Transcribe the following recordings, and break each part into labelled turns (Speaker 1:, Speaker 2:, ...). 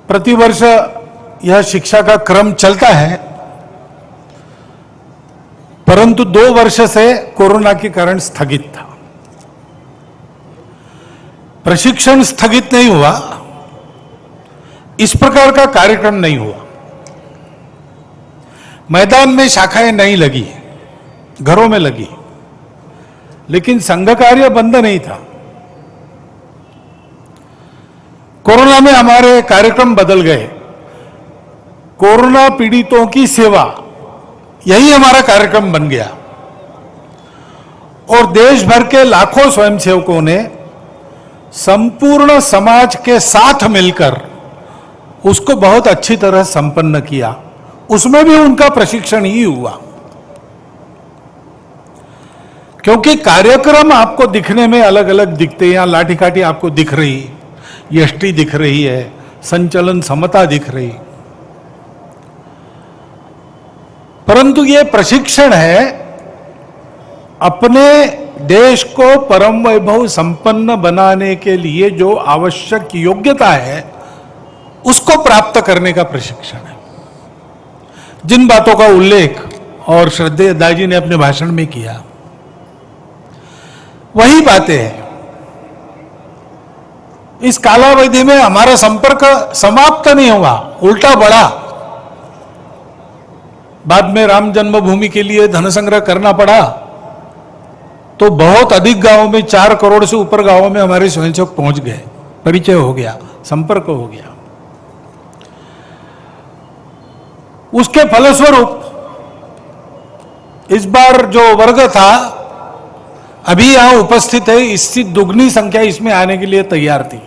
Speaker 1: प्रतिवर्ष यह शिक्षा का क्रम चलता है, परंतु 2 वर्ष से कोरोना के कारण स्थगित था। प्रशिक्षण स्थगित नहीं हुआ, इस प्रकार का कार्यक्रम नहीं हुआ। मैदान में शाखाएं नहीं लगी, घरों में लगी, लेकिन संघ कार्य बंद नहीं था। कोरोना में हमारे कार्यक्रम बदल गए। कोरोना पीड़ितों की सेवा, यही हमारा कार्यक्रम बन गया और देश भर के लाखों स्वयंसेवकों ने संपूर्ण समाज के साथ मिलकर उसको बहुत अच्छी तरह संपन्न किया। उसमें भी उनका प्रशिक्षण ही हुआ, क्योंकि कार्यक्रम आपको दिखने में अलग अलग दिखते हैं। यहां लाठी काठी आपको दिख रही, यष्टि दिख रही है, संचलन समता दिख रही, परंतु ये प्रशिक्षण है अपने देश को परम वैभव संपन्न बनाने के लिए जो आवश्यक योग्यता है उसको प्राप्त करने का प्रशिक्षण है। जिन बातों का उल्लेख और श्रद्धेय दाई ने अपने भाषण में किया, वही बातें हैं। इस कालावधि में हमारा संपर्क समाप्त नहीं हुआ, उल्टा बढ़ा। बाद में राम जन्मभूमि के लिए धन संग्रह करना पड़ा तो बहुत अधिक गांवों में, 4 करोड़ से ऊपर गांवों में हमारे स्वयंसेवक पहुंच गए, परिचय हो गया, संपर्क हो गया। उसके फलस्वरूप इस बार जो वर्ग था अभी यहां उपस्थित है, इससे दुगनी संख्या इसमें आने के लिए तैयार थी,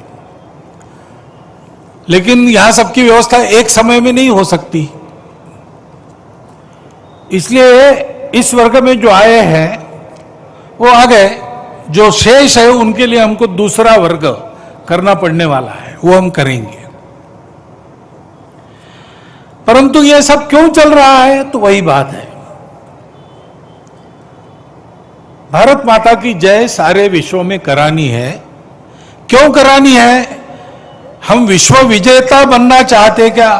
Speaker 1: लेकिन यहां सबकी व्यवस्था एक समय में नहीं हो सकती। इसलिए इस वर्ग में जो आए हैं वो आ गए, जो शेष है उनके लिए हमको दूसरा वर्ग करना पड़ने वाला है, वो हम करेंगे। परंतु ये सब क्यों चल रहा है, तो वही बात है। भारत माता की जय सारे विश्व में करानी है। क्यों करानी है? हम विश्व विजेता बनना चाहते क्या?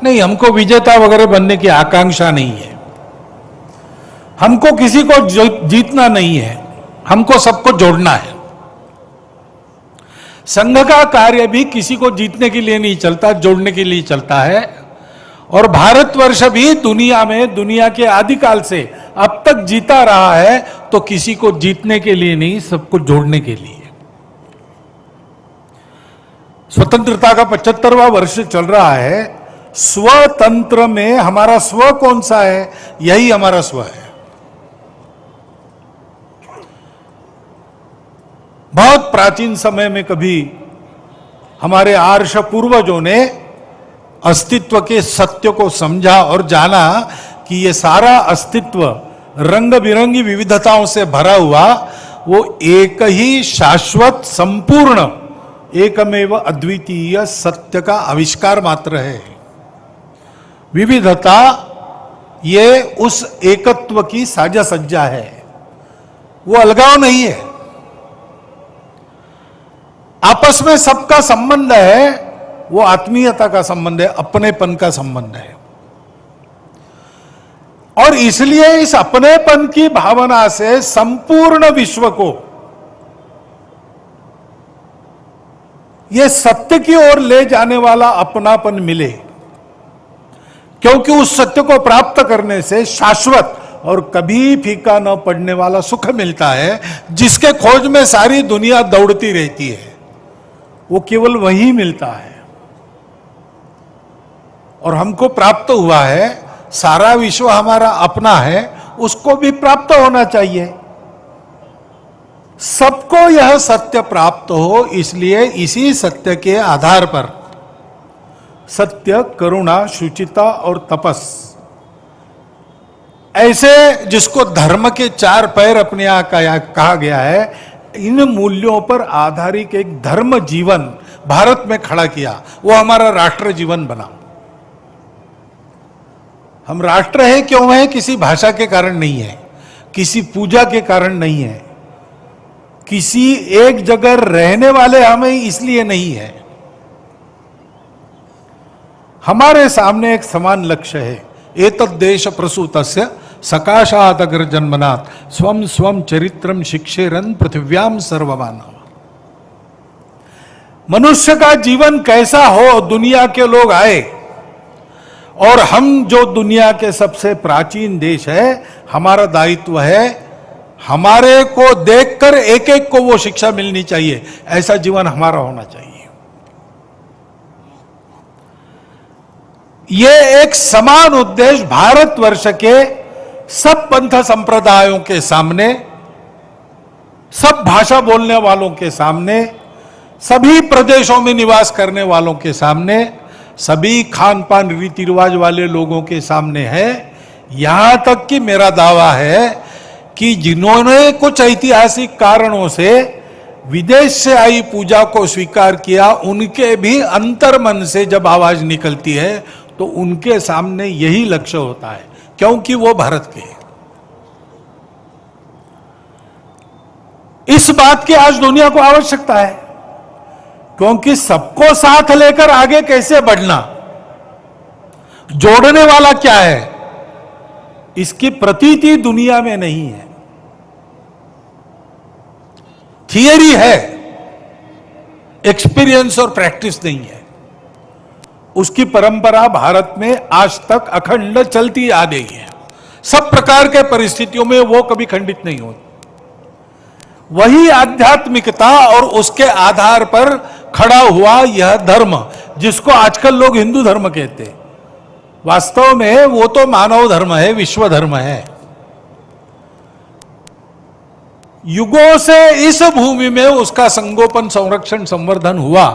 Speaker 1: नहीं, हमको विजेता वगैरह बनने की आकांक्षा नहीं है। हमको किसी को जीतना नहीं है, हमको सबको जोड़ना है। संघ का कार्य भी किसी को जीतने के लिए नहीं चलता, जोड़ने के लिए चलता है। और भारतवर्ष भी दुनिया में, दुनिया के आदिकाल से अब तक जीता रहा है तो किसी को जीतने के लिए नहीं, सबको जोड़ने के लिए। स्वतंत्रता का 75वां वर्ष चल रहा है। स्वतंत्र में हमारा स्व कौन सा है? यही हमारा स्व है। बहुत प्राचीन समय में कभी हमारे आर्ष पूर्वजों ने अस्तित्व के सत्य को समझा और जाना कि ये सारा अस्तित्व रंग बिरंगी विविधताओं से भरा हुआ वो एक ही शाश्वत, संपूर्ण, एकमेव अद्वितीय सत्य का आविष्कार मात्र है। विविधता ये उस एकत्व की साजा सज्जा है, वो अलगाव नहीं है। आपस में सबका संबंध है, वो आत्मीयता का संबंध है, अपनेपन का संबंध है। और इसलिए इस अपनेपन की भावना से संपूर्ण विश्व को यह सत्य की ओर ले जाने वाला अपनापन मिले, क्योंकि उस सत्य को प्राप्त करने से शाश्वत और कभी फीका न पड़ने वाला सुख मिलता है, जिसके खोज में सारी दुनिया दौड़ती रहती है। वो केवल वही मिलता है और हमको प्राप्त हुआ है। सारा विश्व हमारा अपना है, उसको भी प्राप्त होना चाहिए। सबको यह सत्य प्राप्त हो, इसलिए इसी सत्य के आधार पर सत्य, करुणा, शुचिता और तपस, ऐसे जिसको धर्म के 4 पैर अपने यहां कहा गया है, इन मूल्यों पर आधारित एक धर्म जीवन भारत में खड़ा किया। वो हमारा राष्ट्र जीवन बना। हम राष्ट्र है क्यों है? किसी भाषा के कारण नहीं है, किसी पूजा के कारण नहीं है, किसी एक जगह रहने वाले हमें इसलिए नहीं है। हमारे सामने एक समान लक्ष्य है। एतद् देश प्रसूतस्य सकाशात् अग्र जन्मनात् स्वम स्वम चरित्रम शिक्षेरन पृथिव्याम सर्वमानव। मनुष्य का जीवन कैसा हो, दुनिया के लोग आए, और हम जो दुनिया के सबसे प्राचीन देश है, हमारा दायित्व है हमारे को देखकर एक एक को वो शिक्षा मिलनी चाहिए, ऐसा जीवन हमारा होना चाहिए। ये एक समान उद्देश्य भारतवर्ष के सब पंथ संप्रदायों के सामने, सब भाषा बोलने वालों के सामने, सभी प्रदेशों में निवास करने वालों के सामने, सभी खान पान रीति रिवाज वाले लोगों के सामने है। यहां तक कि मेरा दावा है कि जिन्होंने कुछ ऐतिहासिक कारणों से विदेश से आई पूजा को स्वीकार किया, उनके भी अंतर्मन से जब आवाज निकलती है तो उनके सामने यही लक्ष्य होता है, क्योंकि वो भारत के हैं। इस बात की आज दुनिया को आवश्यकता है, क्योंकि सबको साथ लेकर आगे कैसे बढ़ना, जोड़ने वाला क्या है, इसकी प्रतीति दुनिया में नहीं है। थियरी है, एक्सपीरियंस और प्रैक्टिस नहीं है। उसकी परंपरा भारत में आज तक अखंड चलती आ रही है। सब प्रकार के परिस्थितियों में वो कभी खंडित नहीं होती। वही आध्यात्मिकता और उसके आधार पर खड़ा हुआ यह धर्म, जिसको आजकल लोग हिंदू धर्म कहते हैं, वास्तव में वो तो मानव धर्म है, विश्व धर्म है। युगों से इस भूमि में उसका संगोपन, संरक्षण, संवर्धन हुआ,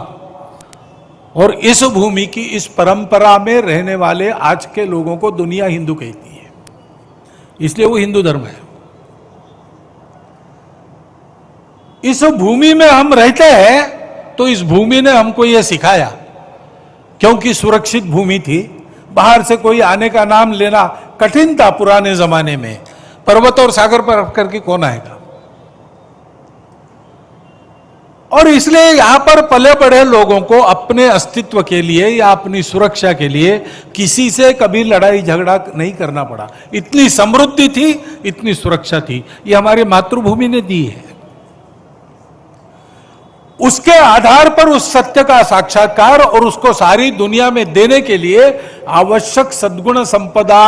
Speaker 1: और इस भूमि की इस परंपरा में रहने वाले आज के लोगों को दुनिया हिंदू कहती है, इसलिए वो हिंदू धर्म है। इस भूमि में हम रहते हैं तो इस भूमि ने हमको यह सिखाया, क्योंकि सुरक्षित भूमि थी, बाहर से कोई आने का नाम लेना कठिन था पुराने जमाने में। पर्वत और सागर पर रख करके कौन आएगा, और इसलिए यहां पर पले बड़े लोगों को अपने अस्तित्व के लिए या अपनी सुरक्षा के लिए किसी से कभी लड़ाई झगड़ा नहीं करना पड़ा। इतनी समृद्धि थी, इतनी सुरक्षा थी, ये हमारी मातृभूमि ने दी है। उसके आधार पर उस सत्य का साक्षात्कार और उसको सारी दुनिया में देने के लिए आवश्यक सद्गुण संपदा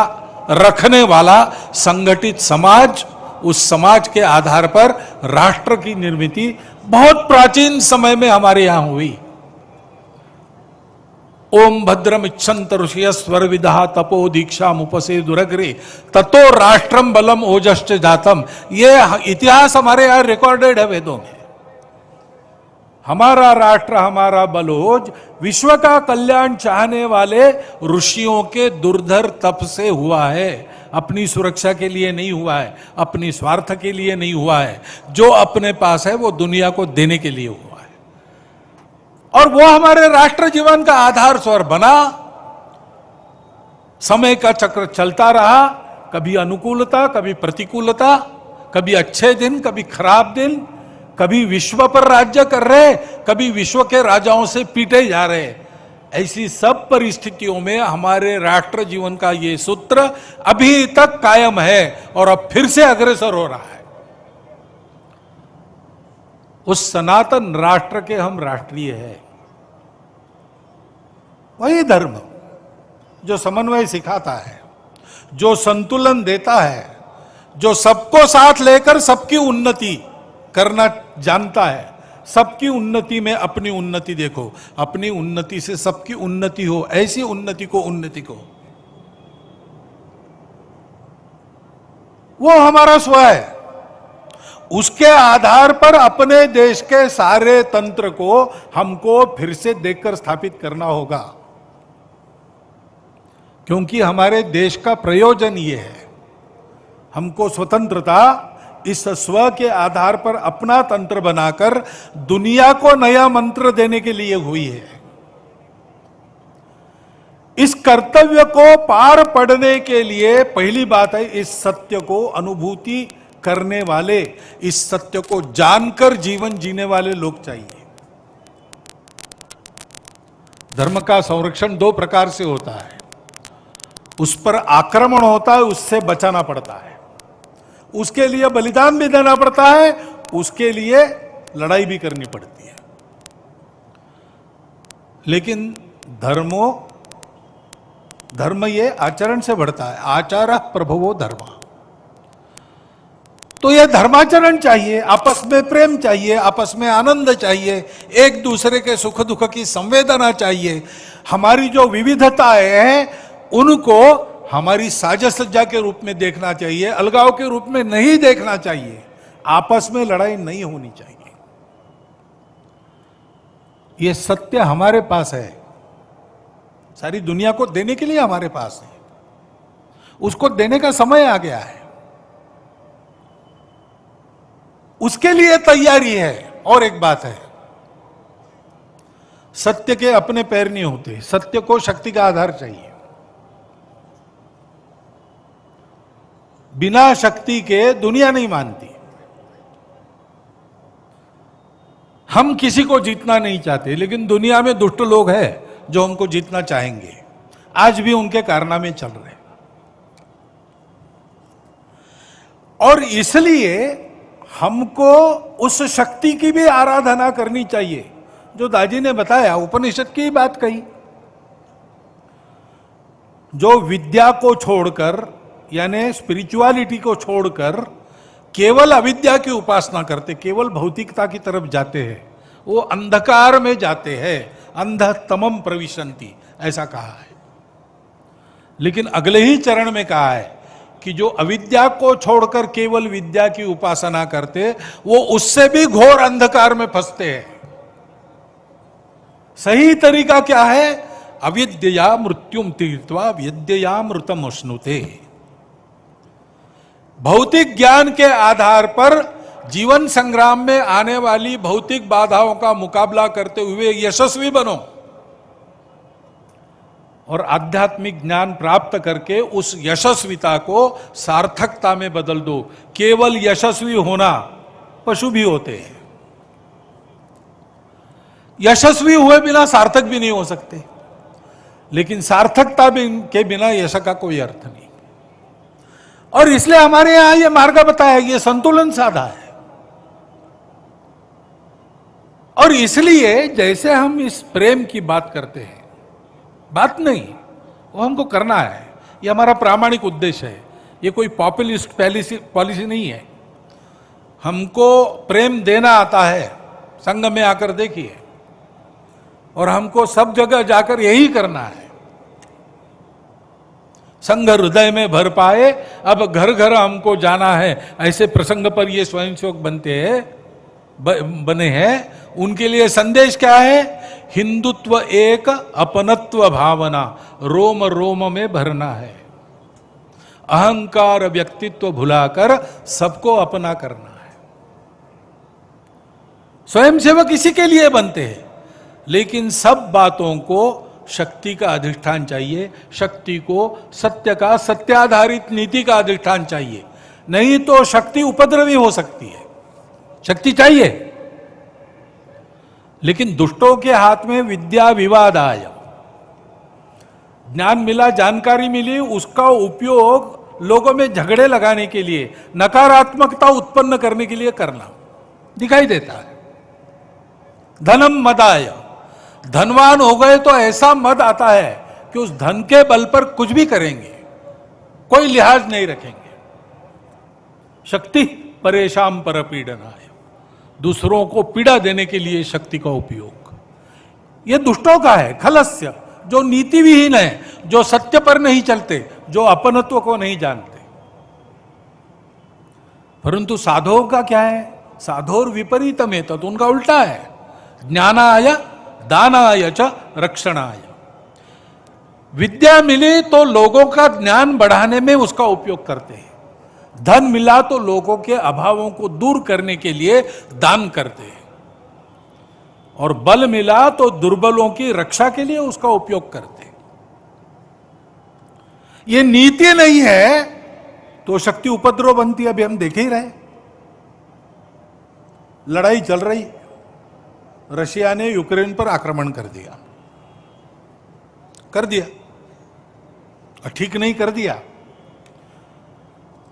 Speaker 1: रखने वाला संगठित समाज, उस समाज के आधार पर राष्ट्र की निर्मित बहुत प्राचीन समय में हमारे यहां हुई। ओम भद्रम इच्छन्त ऋषिय स्वर विदा तपो दीक्षा मुपसे दुरग्रे ततो राष्ट्रम बलम ओजश्च जातम। ये इतिहास हमारे यहां रिकॉर्डेड है वेदों में। हमारा राष्ट्र, हमारा बलोज विश्व का कल्याण चाहने वाले ऋषियों के दुर्धर तप से हुआ है, अपनी सुरक्षा के लिए नहीं हुआ है, अपनी स्वार्थ के लिए नहीं हुआ है। जो अपने पास है वो दुनिया को देने के लिए हुआ है, और वो हमारे राष्ट्र जीवन का आधार स्वर बना। समय का चक्र चलता रहा, कभी अनुकूलता, कभी प्रतिकूलता, कभी अच्छे दिन, कभी खराब दिन, कभी विश्व पर राज्य कर रहे, कभी विश्व के राजाओं से पीटे जा रहे। ऐसी सब परिस्थितियों में हमारे राष्ट्र जीवन का ये सूत्र अभी तक कायम है और अब फिर से अग्रसर हो रहा है। उस सनातन राष्ट्र के हम राष्ट्रीय हैं। वही धर्म जो समन्वय सिखाता है, जो संतुलन देता है, जो सबको साथ लेकर सबकी उन्नति करना जानता है। सबकी उन्नति में अपनी उन्नति देखो, अपनी उन्नति से सबकी उन्नति हो, ऐसी उन्नति को वो हमारा स्व है। उसके आधार पर अपने देश के सारे तंत्र को हमको फिर से देखकर स्थापित करना होगा, क्योंकि हमारे देश का प्रयोजन ये है। हमको स्वतंत्रता इस स्व के आधार पर अपना तंत्र बनाकर दुनिया को नया मंत्र देने के लिए हुई है। इस कर्तव्य को पार पड़ने के लिए पहली बात है, इस सत्य को अनुभूति करने वाले, इस सत्य को जानकर जीवन जीने वाले लोग चाहिए। धर्म का संरक्षण दो प्रकार से होता है। उस पर आक्रमण होता है, उससे बचाना पड़ता है, उसके लिए बलिदान भी देना पड़ता है, उसके लिए लड़ाई भी करनी पड़ती है। लेकिन धर्म ये आचरण से बढ़ता है। आचार प्रभवो धर्म। तो ये धर्माचरण चाहिए, आपस में प्रेम चाहिए, आपस में आनंद चाहिए, एक दूसरे के सुख दुख की संवेदना चाहिए। हमारी जो विविधताएं हैं उनको हमारी साज सज्जा के रूप में देखना चाहिए, अलगाव के रूप में नहीं देखना चाहिए। आपस में लड़ाई नहीं होनी चाहिए। ये सत्य हमारे पास है, सारी दुनिया को देने के लिए हमारे पास है, उसको देने का समय आ गया है, उसके लिए तैयारी है। और एक बात है, सत्य के अपने पैर नहीं होते, सत्य को शक्ति का आधार चाहिए। बिना शक्ति के दुनिया नहीं मानती। हम किसी को जीतना नहीं चाहते, लेकिन दुनिया में दुष्ट लोग हैं जो हमको जीतना चाहेंगे। आज भी उनके कारनामे चल रहे हैं। और इसलिए हमको उस शक्ति की भी आराधना करनी चाहिए जो दाजी ने बताया, उपनिषद की बात कही। जो विद्या को छोड़कर, यानी स्पिरिचुअलिटी को छोड़कर केवल अविद्या की उपासना करते, केवल भौतिकता की तरफ जाते हैं, वो अंधकार में जाते हैं। अंधतमम प्रविशन्ति, ऐसा कहा है। लेकिन अगले ही चरण में कहा है कि जो अविद्या को छोड़कर केवल विद्या की उपासना करते, वो उससे भी घोर अंधकार में फंसते हैं। सही तरीका क्या है? अविद्या मृत्युम तीर्थवा विद्या मृतम अश्नुते। भौतिक ज्ञान के आधार पर जीवन संग्राम में आने वाली भौतिक बाधाओं का मुकाबला करते हुए यशस्वी बनो और आध्यात्मिक ज्ञान प्राप्त करके उस यशस्विता को सार्थकता में बदल दो। केवल यशस्वी होना, पशु भी होते हैं, यशस्वी हुए बिना सार्थक भी नहीं हो सकते, लेकिन सार्थकता के बिना यश का कोई अर्थ नहीं। और इसलिए हमारे यहां यह मार्ग बताया, यह संतुलन साधा है। और इसलिए जैसे हम इस प्रेम की बात करते हैं, बात नहीं, वो हमको करना है, ये हमारा प्रामाणिक उद्देश्य है। ये कोई पॉपुलिस्ट पॉलिसी नहीं है। हमको प्रेम देना आता है, संघ में आकर देखिए, और हमको सब जगह जाकर यही करना है। संघ हृदय में भर पाए, अब घर घर हमको जाना है, ऐसे प्रसंग पर ये स्वयंसेवक बने हैं। उनके लिए संदेश क्या है? हिंदुत्व एक, अपनत्व भावना रोम रोम में भरना है। अहंकार व्यक्तित्व भुलाकर सबको अपना करना है। स्वयंसेवक इसी के लिए बनते हैं। लेकिन सब बातों को शक्ति का अधिष्ठान चाहिए, शक्ति को सत्य का, सत्याधारित नीति का अधिष्ठान चाहिए। नहीं तो शक्ति उपद्रवी हो सकती है। शक्ति चाहिए, लेकिन दुष्टों के हाथ में विद्या विवाद आया, ज्ञान मिला, जानकारी मिली, उसका उपयोग लोगों में झगड़े लगाने के लिए, नकारात्मकता उत्पन्न करने के लिए करना दिखाई देता है। धनम मदाय, धनवान हो गए तो ऐसा मद आता है कि उस धन के बल पर कुछ भी करेंगे, कोई लिहाज नहीं रखेंगे। शक्ति परेशान पर पीड़नाय, दूसरों को पीड़ा देने के लिए शक्ति का उपयोग, यह दुष्टों का है। खलस्य, जो नीति विहीन है, जो सत्य पर नहीं चलते, जो अपनत्व को नहीं जानते। परंतु साधुओं का क्या है? साधोर विपरीतम है, तो उनका उल्टा है। ज्ञानाय दानाय च रक्षणाय। विद्या मिली तो लोगों का ज्ञान बढ़ाने में उसका उपयोग करते हैं। धन मिला तो लोगों के अभावों को दूर करने के लिए दान करते हैं। और बल मिला तो दुर्बलों की रक्षा के लिए उसका उपयोग करते हैं। ये नीति नहीं है तो शक्ति उपद्रव बनती है। अभी हम देख ही रहे, लड़ाई चल रही, रशिया ने यूक्रेन पर आक्रमण कर दिया। कर दिया, और ठीक नहीं कर दिया,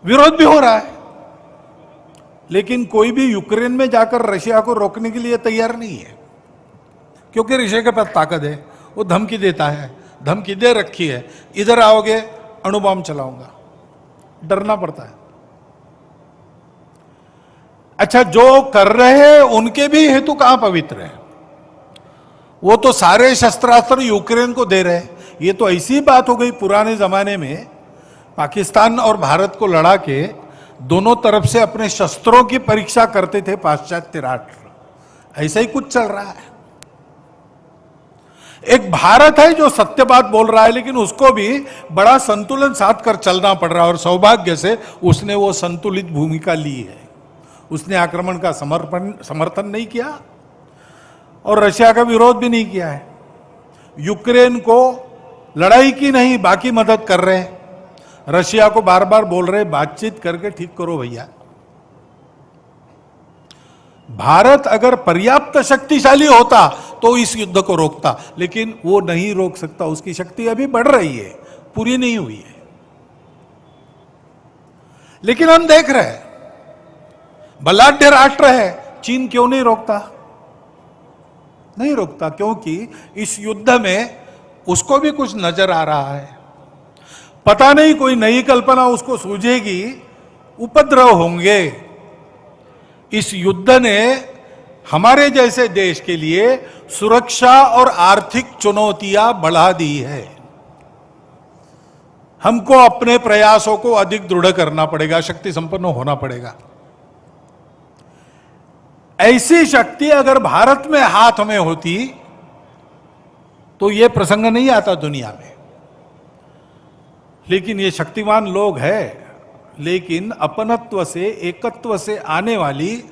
Speaker 1: विरोध भी हो रहा है, लेकिन कोई भी यूक्रेन में जाकर रशिया को रोकने के लिए तैयार नहीं है, क्योंकि रशिया के पास ताकत है, वो धमकी देता है, धमकी दे रखी है, इधर आओगे अणु बम चलाऊंगा, डरना पड़ता है। अच्छा, जो कर रहे हैं उनके भी हेतु कहां पवित्र है? वो तो सारे शस्त्रास्त्र यूक्रेन को दे रहे हैं। ये तो ऐसी बात हो गई, पुराने जमाने में पाकिस्तान और भारत को लड़ा के दोनों तरफ से अपने शस्त्रों की परीक्षा करते थे पाश्चात्य राष्ट्र, ऐसा ही कुछ चल रहा है। एक भारत है जो सत्य बात बोल रहा है, लेकिन उसको भी बड़ा संतुलन साध कर चलना पड़ रहा है, और सौभाग्य से उसने वो संतुलित भूमिका ली है। उसने आक्रमण का समर्थन नहीं किया और रशिया का विरोध भी नहीं किया है। यूक्रेन को लड़ाई की नहीं, बाकी मदद कर रहे हैं। रशिया को बार बार बोल रहे बातचीत करके ठीक करो भैया। भारत अगर पर्याप्त शक्तिशाली होता तो इस युद्ध को रोकता, लेकिन वो नहीं रोक सकता। उसकी शक्ति अभी बढ़ रही है, पूरी नहीं हुई है। लेकिन हम देख रहे हैं बलाढ्य राष्ट्र है, चीन क्यों नहीं रोकता? नहीं रोकता क्योंकि इस युद्ध में उसको भी कुछ नजर आ रहा है। पता नहीं कोई नई कल्पना उसको सूझेगी, उपद्रव होंगे। इस युद्ध ने हमारे जैसे देश के लिए सुरक्षा और आर्थिक चुनौतियां बढ़ा दी है। हमको अपने प्रयासों को अधिक दृढ़ करना पड़ेगा, शक्ति संपन्न होना पड़ेगा। ऐसी शक्ति अगर भारत में हाथ में होती तो यह प्रसंग नहीं आता दुनिया में। लेकिन ये शक्तिमान लोग हैं, लेकिन अपनत्व से, एकत्व से आने वाली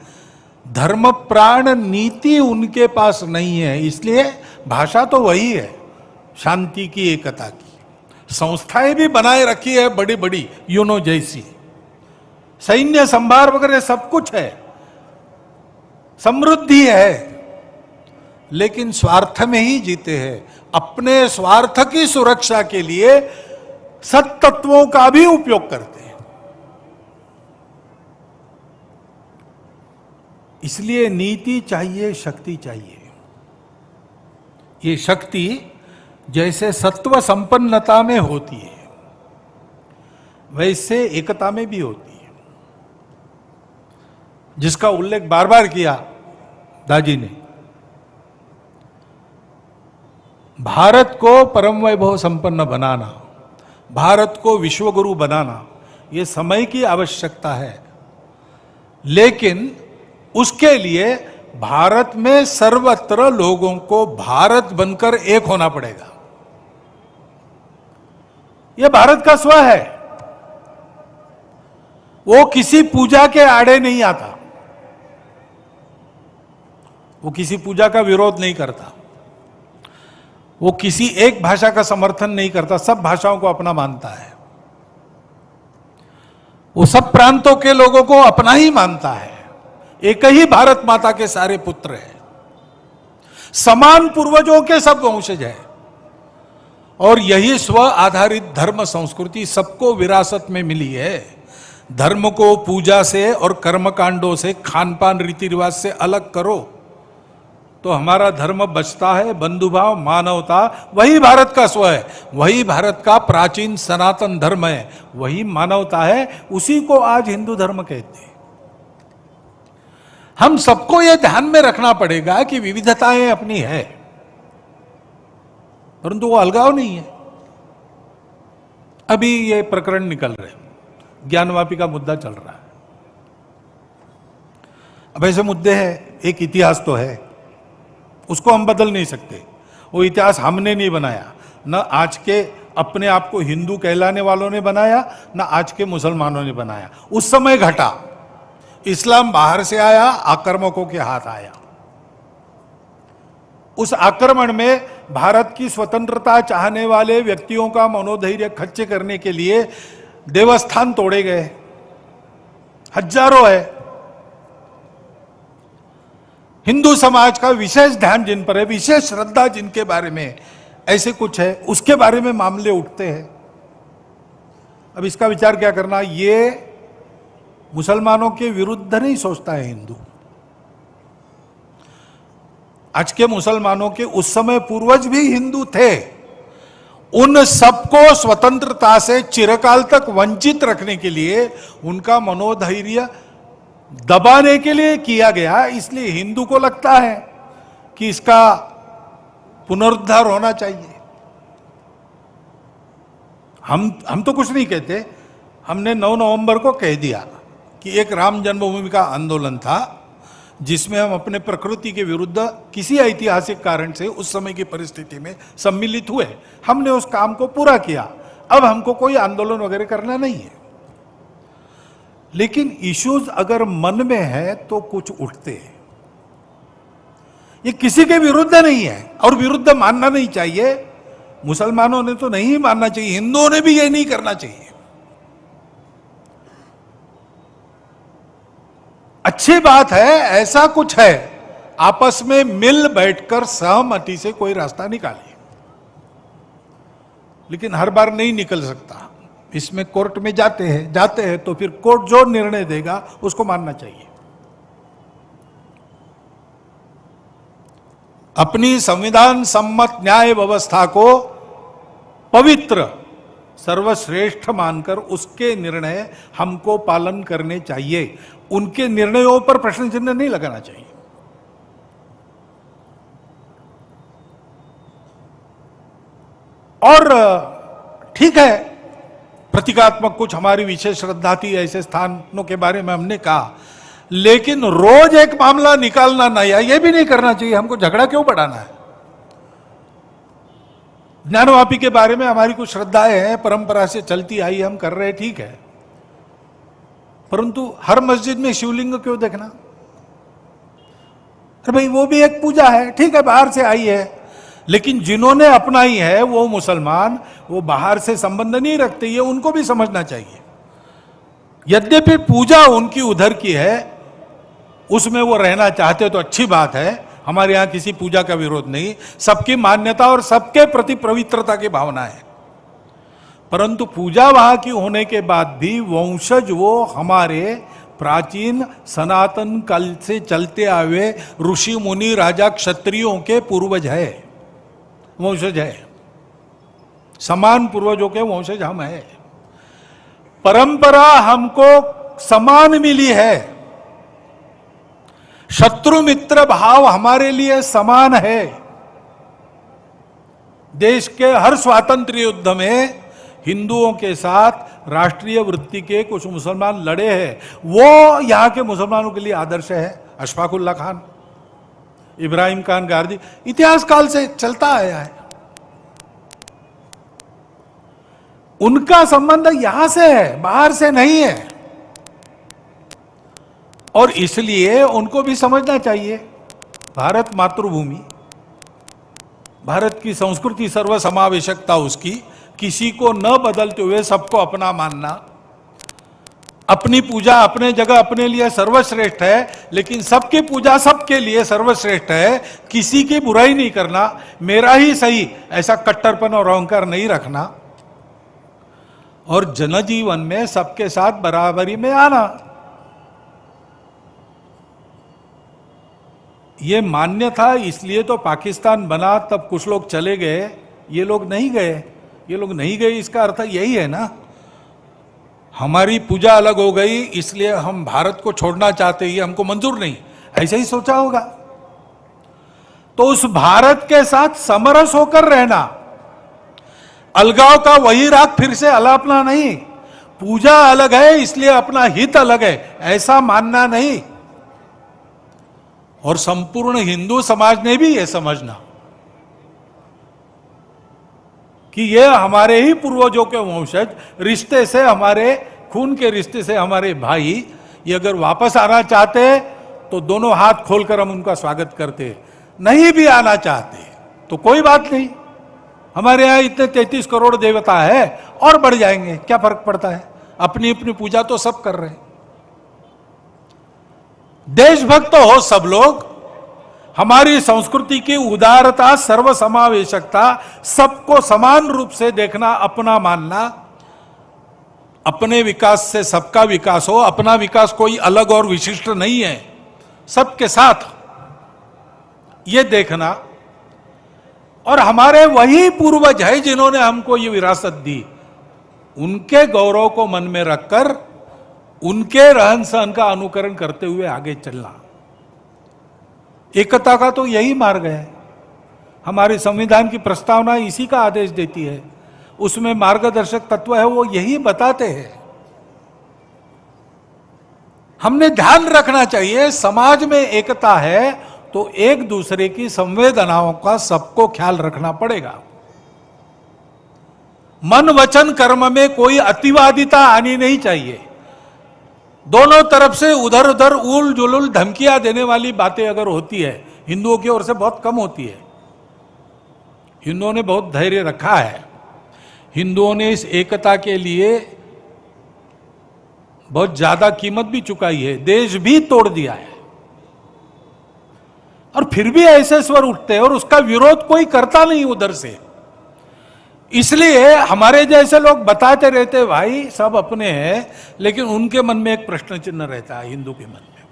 Speaker 1: धर्म प्राण नीति उनके पास नहीं है। इसलिए भाषा तो वही है, शांति की, एकता की। संस्थाएं भी बनाए रखी है बड़ी बड़ी, यूनो जैसी, सैन्य संभार वगैरह सब कुछ है, समृद्धि है, लेकिन स्वार्थ में ही जीते हैं। अपने स्वार्थ की सुरक्षा के लिए सत्तत्वों का भी उपयोग करते हैं। इसलिए नीति चाहिए, शक्ति चाहिए। ये शक्ति जैसे सत्व संपन्नता में होती है, वैसे एकता में भी होती है, जिसका उल्लेख बार बार किया दाजी ने। भारत को परम वैभव संपन्न बनाना, भारत को विश्वगुरु बनाना, यह समय की आवश्यकता है। लेकिन उसके लिए भारत में सर्वत्र लोगों को भारत बनकर एक होना पड़ेगा। यह भारत का स्व है, वो किसी पूजा के आड़े नहीं आता, वो किसी पूजा का विरोध नहीं करता, वो किसी एक भाषा का समर्थन नहीं करता, सब भाषाओं को अपना मानता है। वो सब प्रांतों के लोगों को अपना ही मानता है। एक ही भारत माता के सारे पुत्र हैं, समान पूर्वजों के सब वंशज हैं, और यही स्व आधारित धर्म संस्कृति सबको विरासत में मिली है। धर्म को पूजा से और कर्मकांडों से, खान पान रीति रिवाज से अलग करो तो हमारा धर्म बचता है। बंधुभाव, मानवता, वही भारत का स्व है, वही भारत का प्राचीन सनातन धर्म है, वही मानवता है। उसी को आज हिंदू धर्म कहते हैं। हम सबको यह ध्यान में रखना पड़ेगा कि विविधताएं अपनी है, परंतु वो अलगाव नहीं है। अभी ये प्रकरण निकल रहे, ज्ञानवापी का मुद्दा चल रहा है। अब ऐसे मुद्दे हैं, एक इतिहास तो है, उसको हम बदल नहीं सकते। वो इतिहास हमने नहीं बनाया, न आज के अपने आप को हिंदू कहलाने वालों ने बनाया, न आज के मुसलमानों ने बनाया। उस समय घटा, इस्लाम बाहर से आया, आक्रमकों के हाथ आया। उस आक्रमण में भारत की स्वतंत्रता चाहने वाले व्यक्तियों का मनोधैर्य खच्चे करने के लिए देवस्थान तोड़े गए, हजारों है। हिंदू समाज का विशेष ध्यान जिन पर है, विशेष श्रद्धा जिनके बारे में ऐसे कुछ है, उसके बारे में मामले उठते हैं। अब इसका विचार क्या करना, ये मुसलमानों के विरुद्ध नहीं सोचता है हिंदू। आज के मुसलमानों के उस समय पूर्वज भी हिंदू थे। उन सबको स्वतंत्रता से चिरकाल तक वंचित रखने के लिए, उनका मनोधैर्य दबाने के लिए किया गया। इसलिए हिंदू को लगता है कि इसका पुनरुद्धार होना चाहिए। हम तो कुछ नहीं कहते, हमने 9 नवंबर को कह दिया कि एक राम जन्मभूमि का आंदोलन था जिसमें हम अपने प्रकृति के विरुद्ध किसी ऐतिहासिक कारण से उस समय की परिस्थिति में सम्मिलित हुए। हमने उस काम को पूरा किया। अब हमको कोई आंदोलन वगैरह करना नहीं है। लेकिन इश्यूज अगर मन में है तो कुछ उठते हैं। ये किसी के विरुद्ध नहीं है और विरुद्ध मानना नहीं चाहिए। मुसलमानों ने तो नहीं मानना चाहिए, हिंदुओं ने भी ये नहीं करना चाहिए। अच्छी बात है, ऐसा कुछ है, आपस में मिल बैठकर सहमति से कोई रास्ता निकालिए। लेकिन हर बार नहीं निकल सकता। इसमें कोर्ट में जाते हैं तो फिर कोर्ट जो निर्णय देगा उसको मानना चाहिए। अपनी संविधान सम्मत न्याय व्यवस्था को पवित्र सर्वश्रेष्ठ मानकर उसके निर्णय हमको पालन करने चाहिए। उनके निर्णयों पर प्रश्न चिन्ह नहीं लगाना चाहिए। और ठीक है, प्रतीकात्मक कुछ हमारी विशेष श्रद्धा थी, ऐसे स्थानों के बारे में हमने कहा, लेकिन रोज एक मामला निकालना नया, यह भी नहीं करना चाहिए। हमको झगड़ा क्यों बढ़ाना है? ज्ञानवापी के बारे में हमारी कुछ श्रद्धाएं हैं, परंपरा से चलती आई, हम कर रहे, ठीक है, परंतु हर मस्जिद में शिवलिंग क्यों देखना? अरे भाई, वो भी एक पूजा है, ठीक है, बाहर से आई है, लेकिन जिन्होंने अपनाई है वो मुसलमान, वो बाहर से संबंध नहीं रखते, ये उनको भी समझना चाहिए। यद्यपि पूजा उनकी उधर की है, उसमें वो रहना चाहते तो अच्छी बात है, हमारे यहां किसी पूजा का विरोध नहीं, सबकी मान्यता और सबके प्रति पवित्रता की भावना है। परंतु पूजा वहां की होने के बाद भी वंशज वो हमारे प्राचीन सनातन काल से चलते आए ऋषि मुनि राजा क्षत्रियों के पूर्वज है, वंशज है, समान पूर्वजों के वंशज हम है। परंपरा हमको समान मिली है, शत्रु मित्र भाव हमारे लिए समान है। देश के हर स्वातंत्र्य युद्ध में हिंदुओं के साथ राष्ट्रीय वृत्ति के कुछ मुसलमान लड़े हैं, वो यहां के मुसलमानों के लिए आदर्श है। अशफाकुल्ला खान, इब्राहिम खान गारदी, इतिहास काल से चलता आया है। उनका संबंध यहां से है, बाहर से नहीं है, और इसलिए उनको भी समझना चाहिए भारत मातृभूमि, भारत की संस्कृति, सर्वसमावेशकता उसकी, किसी को न बदलते हुए सबको अपना मानना, अपनी पूजा अपने जगह अपने लिए सर्वश्रेष्ठ है, लेकिन सबकी पूजा सबके लिए सर्वश्रेष्ठ है, किसी की बुराई नहीं करना, मेरा ही सही, ऐसा कट्टरपन और अहंकार नहीं रखना, और जनजीवन में सबके साथ बराबरी में आना। ये मान्य था, इसलिए तो पाकिस्तान बना, तब कुछ लोग चले गए, ये लोग नहीं गए। ये लोग नहीं गए, इसका अर्थ यही है ना, हमारी पूजा अलग हो गई इसलिए हम भारत को छोड़ना चाहते, ये हमको मंजूर नहीं, ऐसे ही सोचा होगा। तो उस भारत के साथ समरस होकर रहना, अलगाव का वही राग फिर से अलापना नहीं, पूजा अलग है इसलिए अपना हित अलग है, ऐसा मानना नहीं। और संपूर्ण हिंदू समाज ने भी यह समझना कि ये हमारे ही पूर्वजों के वंशज, रिश्ते से हमारे खून के रिश्ते से हमारे भाई, ये अगर वापस आना चाहते तो दोनों हाथ खोलकर हम उनका स्वागत करते, नहीं भी आना चाहते तो कोई बात नहीं, हमारे यहां इतने 33 करोड़ देवता है और बढ़ जाएंगे, क्या फर्क पड़ता है, अपनी अपनी पूजा तो सब कर रहे हैं। देशभक्त हो सब लोग, हमारी संस्कृति की उदारता, सर्वसमावेशकता, सबको समान रूप से देखना, अपना मानना, अपने विकास से सबका विकास हो, अपना विकास कोई अलग और विशिष्ट नहीं है, सबके साथ ये देखना। और हमारे वही पूर्वज है जिन्होंने हमको ये विरासत दी, उनके गौरव को मन में रखकर उनके रहन सहन का अनुकरण करते हुए आगे चलना। एकता का तो यही मार्ग है। हमारे संविधान की प्रस्तावना इसी का आदेश देती है, उसमें मार्गदर्शक तत्व है, वो यही बताते हैं। हमने ध्यान रखना चाहिए, समाज में एकता है तो एक दूसरे की संवेदनाओं का सबको ख्याल रखना पड़ेगा। मन वचन कर्म में कोई अतिवादिता आनी नहीं चाहिए। दोनों तरफ से उधर उधर उल जुलुल धमकियां देने वाली बातें अगर होती है, हिंदुओं की ओर से बहुत कम होती है। हिंदुओं ने बहुत धैर्य रखा है। हिंदुओं ने इस एकता के लिए बहुत ज्यादा कीमत भी चुकाई है, देश भी तोड़ दिया है। और फिर भी ऐसे स्वर उठते हैं और उसका विरोध कोई करता नहीं उधर से। इसलिए हमारे जैसे लोग बताते रहते भाई सब अपने हैं, लेकिन उनके मन में एक प्रश्न चिन्ह रहता है, हिंदू के मन में।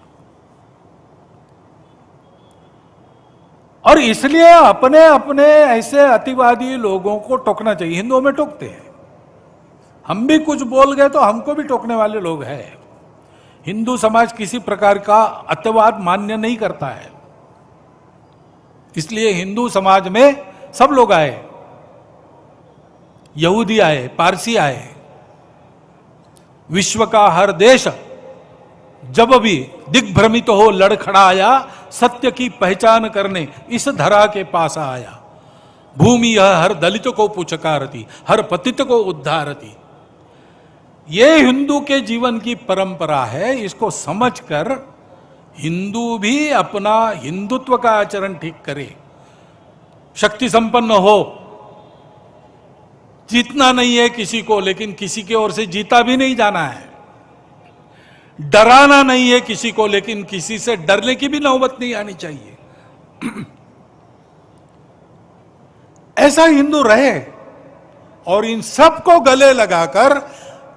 Speaker 1: और इसलिए अपने अपने ऐसे अतिवादी लोगों को टोकना चाहिए। हिंदुओं में टोकते हैं, हम भी कुछ बोल गए तो हमको भी टोकने वाले लोग हैं। हिंदू समाज किसी प्रकार का अतिवाद मान्य नहीं करता है, इसलिए हिंदू समाज में सब लोग आए, यहूदी आए, पारसी आए, विश्व का हर देश जब भी दिग्भ्रमित हो लड़खड़ाया, सत्य की पहचान करने इस धरा के पास आया। भूमि यह हर दलित को पुचकारती, हर पतित को उद्धारती। ये हिंदू के जीवन की परंपरा है। इसको समझकर हिंदू भी अपना हिंदुत्व का आचरण ठीक करे, शक्ति संपन्न हो। जीतना नहीं है किसी को, लेकिन किसी की ओर से जीता भी नहीं जाना है। डराना नहीं है किसी को, लेकिन किसी से डरने की भी नौबत नहीं आनी चाहिए। ऐसा हिंदू रहे और इन सबको गले लगाकर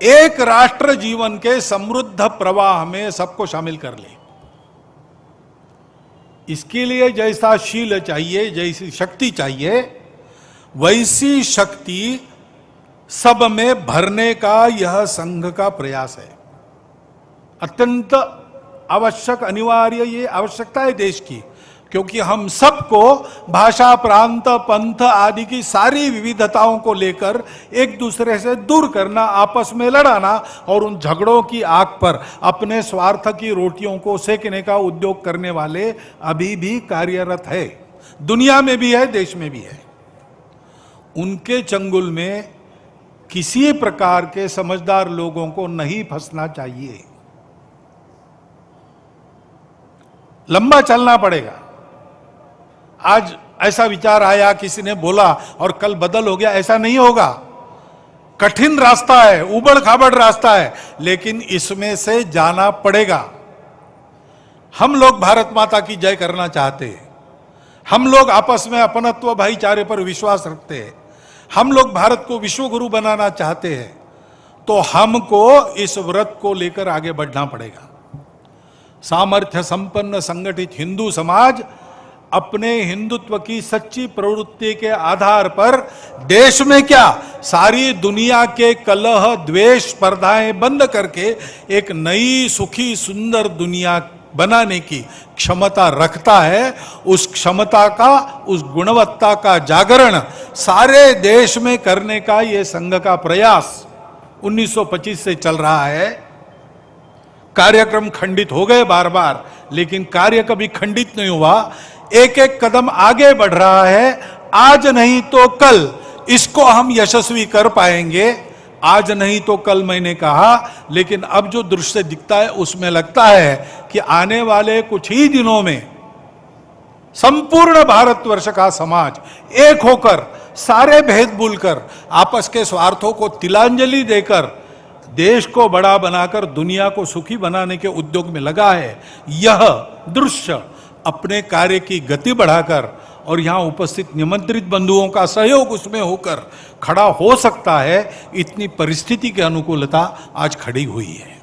Speaker 1: एक राष्ट्र जीवन के समृद्ध प्रवाह में सबको शामिल कर ले। इसके लिए जैसा शील चाहिए, जैसी शक्ति चाहिए, वैसी शक्ति सब में भरने का यह संघ का प्रयास है। अत्यंत आवश्यक, अनिवार्य ये आवश्यकता है देश की, क्योंकि हम सबको भाषा, प्रांत, पंथ आदि की सारी विविधताओं को लेकर एक दूसरे से दूर करना, आपस में लड़ाना और उन झगड़ों की आग पर अपने स्वार्थ की रोटियों को सेकने का उद्योग करने वाले अभी भी कार्यरत है। दुनिया में भी है, देश में भी है। उनके चंगुल में किसी प्रकार के समझदार लोगों को नहीं फंसना चाहिए। लंबा चलना पड़ेगा। आज ऐसा विचार आया, किसी ने बोला और कल बदल हो गया, ऐसा नहीं होगा। कठिन रास्ता है, उबड़ खाबड़ रास्ता है, लेकिन इसमें से जाना पड़ेगा। हम लोग भारत माता की जय करना चाहते हैं। हम लोग आपस में अपनत्व, भाईचारे पर विश्वास रखते हैं। हम लोग भारत को विश्व गुरु बनाना चाहते हैं। तो हमको इस व्रत को लेकर आगे बढ़ना पड़ेगा। सामर्थ्य संपन्न संगठित हिंदू समाज अपने हिंदुत्व की सच्ची प्रवृत्ति के आधार पर देश में क्या, सारी दुनिया के कलह, द्वेष, स्पर्धाएं बंद करके एक नई सुखी सुंदर दुनिया बनाने की क्षमता रखता है। उस क्षमता का, उस गुणवत्ता का जागरण सारे देश में करने का ये संघ का प्रयास 1925 से चल रहा है। कार्यक्रम खंडित हो गए बार बार, लेकिन कार्य कभी खंडित नहीं हुआ। एक एक कदम आगे बढ़ रहा है। आज नहीं तो कल इसको हम यशस्वी कर पाएंगे। आज नहीं तो कल मैंने कहा, लेकिन अब जो दृश्य दिखता है उसमें लगता है कि आने वाले कुछ ही दिनों में संपूर्ण भारतवर्ष का समाज एक होकर, सारे भेद भूलकर, आपस के स्वार्थों को तिलांजलि देकर देश को बड़ा बनाकर दुनिया को सुखी बनाने के उद्योग में लगा है। यह दृश्य अपने कार्य की गति बढ़ाकर और यहाँ उपस्थित निमंत्रित बंधुओं का सहयोग उसमें होकर खड़ा हो सकता है, इतनी परिस्थिति की अनुकूलता आज खड़ी हुई है।